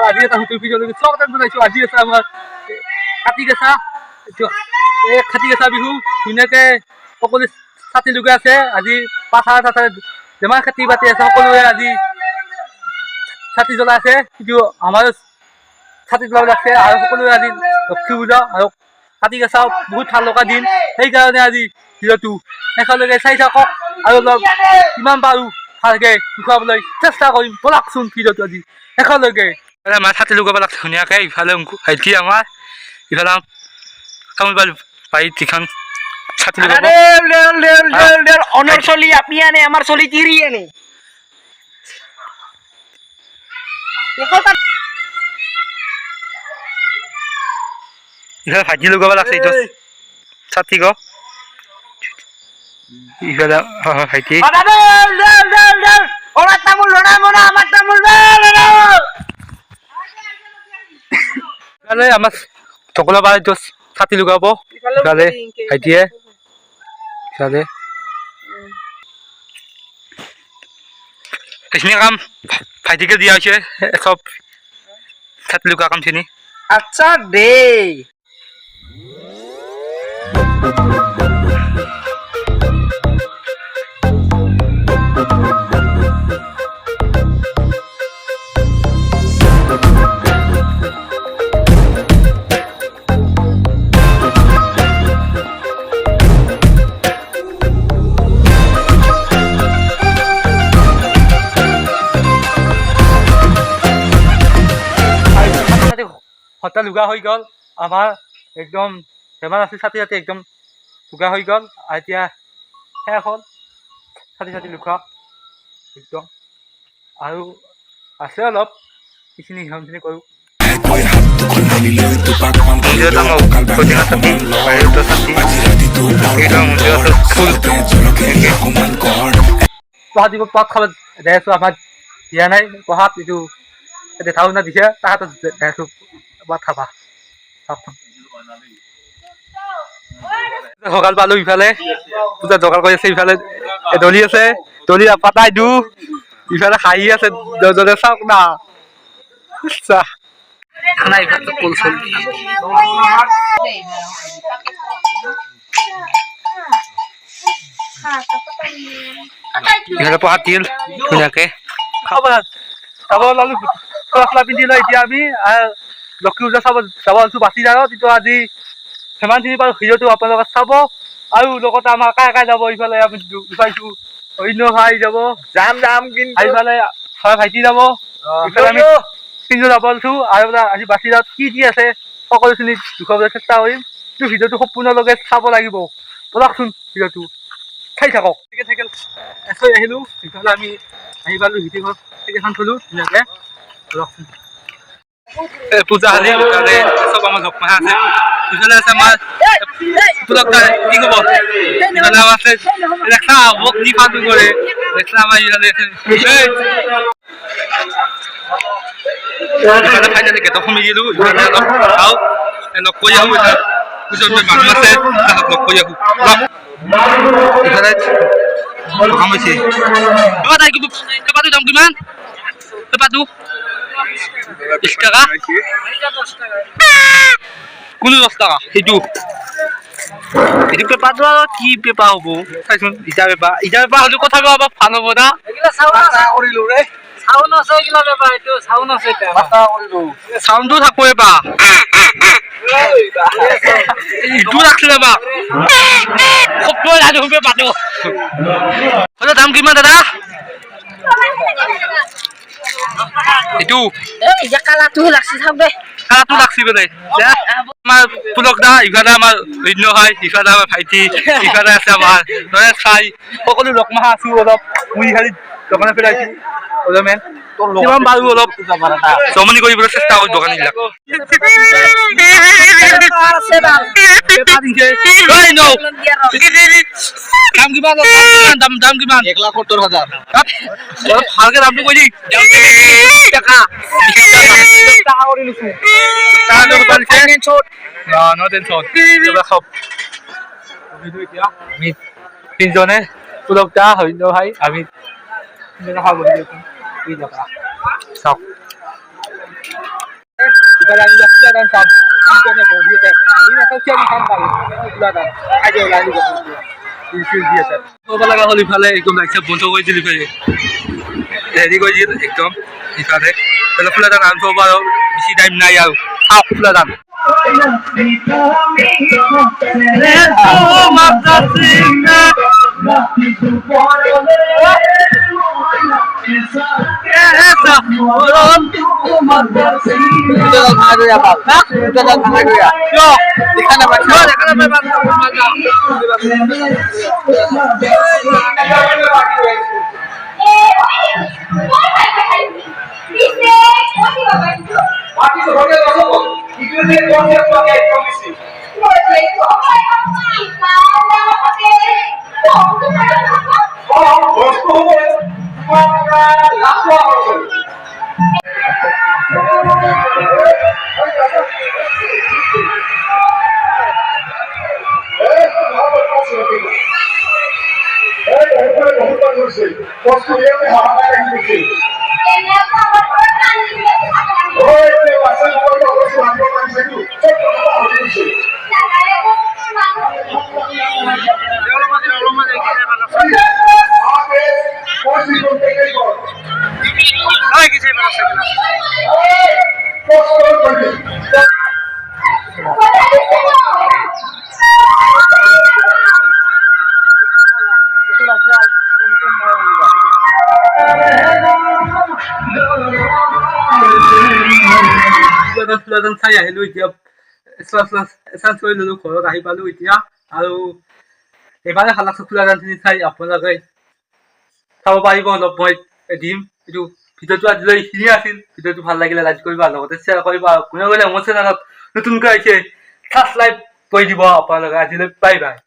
আজি এটা হুতুৰ ভিডিঅ' লৈ চবতে বনাইছোঁ। আজি আছে আমাৰ কাতি কেঁচা, এই কাতি কেঁচা বিহু ধুনীয়াকৈ সকলো ছাতি লুকাই আছে। আজি পাথাৰ চাথাৰ যিমান খেতি বাতি আছে সকলোৱে আজি ছাতি জ্বলাই আছে। কিন্তু আমাৰো ছাতি জ্বলাব লাগছে আৰু সকলোৱে আজি লক্ষী পূজা আৰু কাতি কেঁচা বহুত ভাল লগা দিন। সেইকাৰণে আজি ভিডিঅ'টো একেলগে চাই থাকক আৰু অলপ কিমান পাৰোঁ ভালকৈ দেখুৱাবলৈ চেষ্টা কৰিম। ব'লকচোন ভিডিঅ'টো আজি একেলগে আমাৰ ছাতি লগাব লাগছে ধুনীয়াকৈ। ইফালে ভাইটি আমাৰ, ইফালে তামোল বাৰীত যিখন ছাতি লগাব অনৰ চলি আপনি আনে আমার চলি তিরি আনে ইফালে ভাইটি লগাব লাগছে এইটো ছাতি গ ইফালে ভাইটি আমার তামুল আমার তামুল ইফালে আমাৰ ঢকলা বাৰীটো ছাতি লগাব। ইফালে ভাইটিয়ে ইফালে সেইখিনি কাম ভাইটিকে দিয়া হৈছে চব ছাতি লুকা কামখিনি। আচ্ছা দে হত্যা লুকা হৈ গ'ল আমাৰ একদম বেমাৰ আছিল। ছাতি ছাতি একদম লুকা হৈ গ'ল। এতিয়া শেষ হ'ল ছাতি ছাতি লুকা একদম, আৰু আছে অলপ এইখিনি সিমানখিনি কৰোঁ। পঢ়া দিব পাত খাব যাই আছোঁ। আমাৰ দিয়া নাই পঢ়াত এইটো দেখাও না দিছে তাহাঁতক যাই আছোঁ পাত খাবা। সকাল পালোঁ ইফালে পূজা জোগাৰ কৰি আছে। ইফালে দলি আছে, দলি পাতাই দিওঁ। ইফালে হাঁহি আছে জনে চাওক না খানা ইফালে কল চল ইফালে পঢ়া তিল ধুনীয়াকৈ খাব চাব লালো চলা পিন্ধি লয়। এতিয়া আমি লক্ষী পূজা চাব যাব আছোঁ বাচিজাৰত। কিন্তু আজি সিমানখিনি বাৰু ভিডিঅ'টো আপোনালোকে চাব আৰু লগতে আমাৰ কাই কাই যাব। ইফালে আমি বিচাৰিছোঁ অন্য ভাই যাব, যাম কিন্তু ইফালে হয় ভাইটি যাব, ইফালে আমি তিনিজন যাব আছোঁ। আৰু আজি বাচিজাৰত কি আছে সকলোখিনি দেখুৱাবলৈ চেষ্টা কৰিম। কিন্তু ভিডিঅ'টো সম্পূৰ্ণলৈকে চাব লাগিব। ব'লকচোন ভিডিঅ'টো চাই থাকক। চাইকেল এচৈ আহিলোঁ। ইফালে আমি আহি পালোঁ ভিডিঅ'খন চাইকেলখন থলোঁ ধুনীয়াকৈ। ব'লকচোন পূজা হালি ইফালে চব আমাৰ জপ মাহা আছে। ইফালে আছে আমাৰ পুলক কি ক'ব, ইফালে আমাৰ আছে ৰেখা মোক কি পাতো কৰে ৰেখা আমাৰ ইফালে ইফালে ফাইনেলি গেটত সোমাই দিলোঁ। ইফালে অলপ চাওঁ লগ কৰি আহোঁ। এটা পিছত মানুহ আছে তাহাঁতক লগ কৰি আহোঁ। ইফালে সকাম হৈছে তাই কিন্তু পেপাৰটো দাম কিমান? পেপাৰটো 20 টাকা, কোনো 10 টাকা। সেইটো পেপাৰটো আৰু কি পেপাৰ হ'ব চাইচোন। ইটা পেপাৰ হ'লেও কথা অলপ ভাল হ'ব না। কৰিলোঁ ৰে চাউন আছে এইগিলা বেপাৰ এইটো চাউন আছে চাউণ্ডটো থাকোঁ এবাৰ ইটো ৰাখিলে বা পেপাৰটো দাম কিমান দাদা? এইটো কালাৰটো লাগছে চাওক দে কালাৰটো লাগছি বোলে। আমাৰ পুলক দা, ইফালে আমাৰ অন্য ভাই, ইফালে আমাৰ ভাইটি, ইফালে আছে আমাৰ চাই সকলো লগ মাহা আছোঁ। অলপ মুড়ি খালি দোকানে পেলাইছোঁ অলপমান কিমান বাৰু অলপ জমনি কৰিবলৈ চেষ্টা কৰোঁ দোকানীবিলাক। দাম কিমান? 1,70,000 ভালকে দামটো কৈ দি। টাকা কৰি লৈছোঁ আমি তিনিজনে পুলক দা, হৰিন্দ ভাই, আমি চাওক ইফালে আমি ফুলাদান চাম দুজনে বহি আছে আমি নাচাওঁ চিঞৰি চাম বাৰু ফুলাদান আইডিয়া ওলাই আনিব দি আছে ক'ব লগা হ'ল ইফালে একদম লাইট বন্ধ কৰি দিল ইফালে হেৰি কৰি দিল একদম ইফালে ফুলাদান আনব বাৰু বেছি টাইম নাই আৰু চাওক ফুলাদান ফুলাদান চাই আহিলো এতিয়া এচাঞ্চ কৰি ললো ঘৰত আহি পালো এতিয়া আৰু এইফালে ভাল লাগছে ফুলাদানখিনি চাই আপোনালোকে চাব পাৰিব অলপ মই দিম এইটো ভিডিঅ'টো আজিলৈ এইখিনিয়ে আছিল ভিডিঅ'টো ভাল লাগিলে লাইক কৰিবা লগতে শ্বেয়াৰ কৰিবা কোনে কোনে মোৰ চেনেলত নতুনকৈ আহিছে ছাবস্ক্ৰাইব কৰি দিব আপোনালোকে আজিলৈ বাই বাই